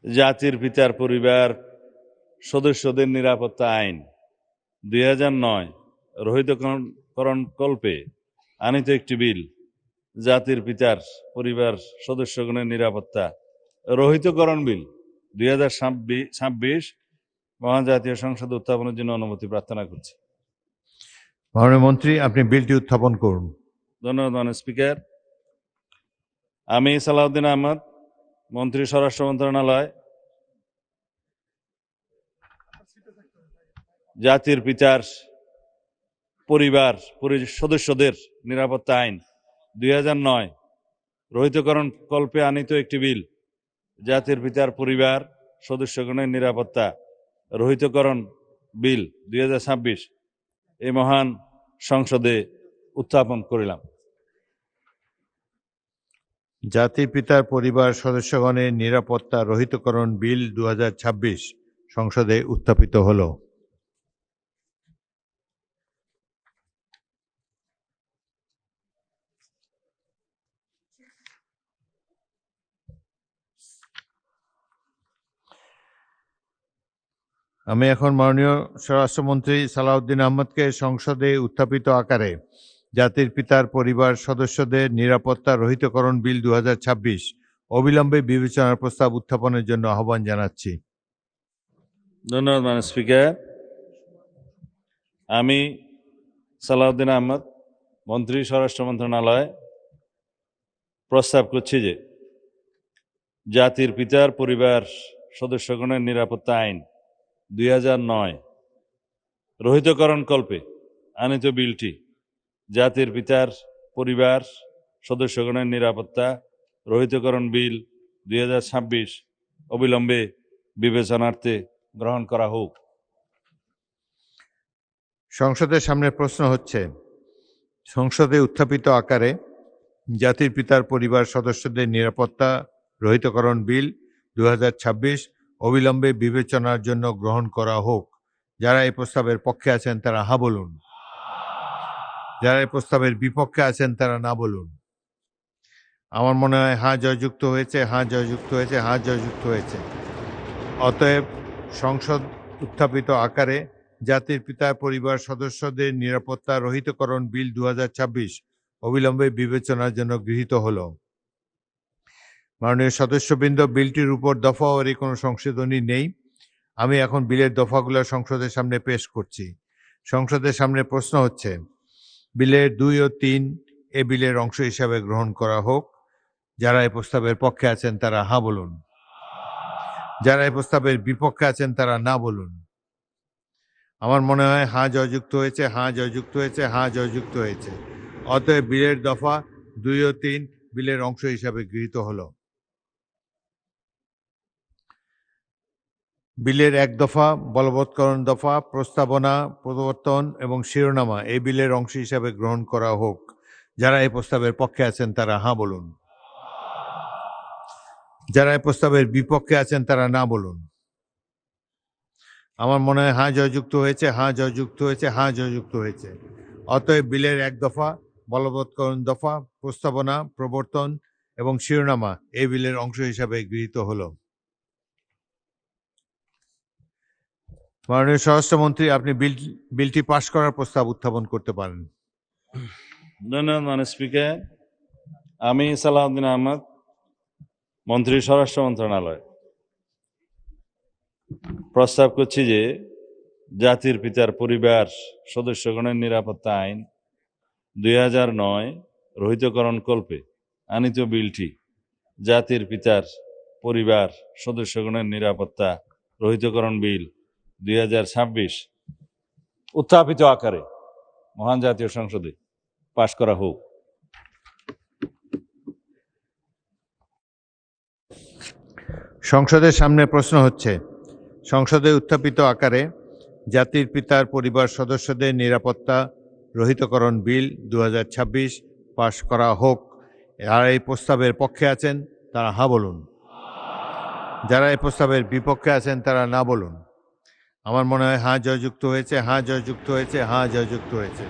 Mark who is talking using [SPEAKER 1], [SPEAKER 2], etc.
[SPEAKER 1] জাতির পিতার পরিবার সদস্যদের নিরাপত্তা আইন 2009 রহিতকরণ কল্পে আনিত একটি বিল, জাতির পিতার পরিবার সদস্যগণের নিরাপত্তা রহিতকরণ বিল 2026 মহান জাতীয় সংসদে উত্থাপনের জন্য অনুমতি প্রার্থনা করছি।
[SPEAKER 2] মাননীয় মন্ত্রী, আপনি বিলটি উত্থাপন করুন।
[SPEAKER 1] ধন্যবাদ মাননীয় স্পিকার। আমি সালাউদ্দিন আহমদ, মন্ত্রী স্বরাষ্ট্র মন্ত্রণালয়, জাতির পিতার পরিবার সদস্যদের নিরাপত্তা আইন 2009 রহিতকরণ কল্পে আনিত একটি বিল, জাতির পিতার পরিবার সদস্যগণের নিরাপত্তা রহিতকরণ বিল 2026 এই মহান সংসদে উত্থাপন করিলাম।
[SPEAKER 2] জাতির পিতার পরিবার সদস্যগণের নিরাপত্তা রহিতকরণ বিল 2026 সংসদে উত্থাপিত হল। আমি এখন মাননীয় স্বরাষ্ট্রমন্ত্রী সালাউদ্দিন আহমদকে সংসদে উত্থাপিত আকারে জাতির পিতার পরিবার সদস্যদের নিরাপত্তা রহিতকরণ বিল 2026 অবিলম্বে বিবেচনার প্রস্তাব উত্থাপনের জন্য আহ্বান জানাচ্ছি।
[SPEAKER 1] ধন্যবাদ মাননীয় স্পিকার। আমি সালাউদ্দিন আহমদ, মন্ত্রী স্বরাষ্ট্র মন্ত্রণালয়, প্রস্তাব করছি যে জাতির পিতার পরিবার সদস্যগণের নিরাপত্তা আইন 2009 রহিতকরণ কল্পে আনিত বিলটি, জাতির পিতার পরিবার সদস্যগণের নিরাপত্তা রহিতকরণ বিল 2026 অবিলম্বে বিবেচনার্থে গ্রহণ করা হোক।
[SPEAKER 2] সংসদের সামনে প্রশ্ন হচ্ছে, সংসদে উত্থাপিত আকারে জাতির পিতার পরিবার সদস্যদের নিরাপত্তা রহিতকরণ বিল 2026 অবিলম্বে বিবেচনার জন্য গ্রহণ করা হোক। যারা এই প্রস্তাবের পক্ষে আছেন তারা হা বলুন, যারা এই প্রস্তাবের বিপক্ষে আছেন তারা না বলুন। আমার মনে হয় হা জয়যুক্ত হয়েছে, হা জয়যুক্ত হয়েছে, হা জয়যুক্ত হয়েছে। অতএব সংসদ উত্থাপিত আকারে জাতির পিতার পরিবার সদস্যদের নিরাপত্তা রহিতকরণ বিল 2026 অবিলম্বে বিবেচনার জন্য গৃহীত হল। মাননীয় সদস্যবৃন্দ, বিলটির উপর দফাওয়ারি কোনো সংশোধনী নেই। আমি এখন বিলের দফাগুলো সংসদের সামনে পেশ করছি। সংসদের সামনে প্রশ্ন হচ্ছে, বিলের 2 ও 3 এ বিলের অংশ হিসাবে গ্রহণ করা হোক। যারা এই প্রস্তাবের পক্ষে আছেন তারা হা বলুন, যারা এই প্রস্তাবের বিপক্ষে আছেন তারা না বলুন। আমার মনে হয় হা জয়যুক্ত হয়েছে, হা জয়যুক্ত হয়েছে, হা জয়যুক্ত হয়েছে। অতএব বিলের দফা 2 ও 3 বিলের অংশ হিসাবে গৃহীত হল। বিলের 1 দফা বলবৎকরণ দফা, প্রস্তাবনা, প্রবর্তন এবং শিরোনামা এই বিলের অংশ হিসাবে গ্রহণ করা হোক। যারা এই প্রস্তাবের পক্ষে আছেন তারা হা বলুন, যারা এই প্রস্তাবের বিপক্ষে আছেন তারা না বলুন। আমার মনে হয় হা জয়যুক্ত হয়েছে, হা জয়যুক্ত হয়েছে, হা জয়যুক্ত হয়েছে। অতএব বিলের 1 দফা বলবৎকরণ দফা, প্রস্তাবনা, প্রবর্তন এবং শিরোনামা এই বিলের অংশ হিসাবে গৃহীত হল। মাননীয় স্বরাষ্ট্রমন্ত্রী, আপনি বিলটি পাশ করার প্রস্তাব উত্থাপন করতে পারেন।
[SPEAKER 1] ধন্যবাদ মাননীয় স্পিকার। আমি সালাউদ্দিন আহমদ, মন্ত্রী স্বরাষ্ট্র মন্ত্রণালয়, প্রস্তাব করছি যে জাতির পিতার পরিবার সদস্যগণের নিরাপত্তা আইন 2009 রহিতকরণ কল্পে আনিত বিলটি, জাতির পিতার পরিবার সদস্যগণের নিরাপত্তা রহিতকরণ বিল 2026 উত্থাপিত আকারে মহান জাতীয় সংসদে পাশ করা হোক।
[SPEAKER 2] সংসদের সামনে প্রশ্ন হচ্ছে, সংসদে উত্থাপিত আকারে জাতির পিতার পরিবার সদস্যদের নিরাপত্তা রহিতকরণ বিল 2026 পাশ করা হোক। যারা এই প্রস্তাবের পক্ষে আছেন তারা হা বলুন, যারা এই প্রস্তাবের বিপক্ষে আছেন তারা না বলুন। আমার মনে হয় হা জয়যুক্ত হয়েছে, হা জয়যুক্ত হয়েছে, হা জয়যুক্ত হয়েছে।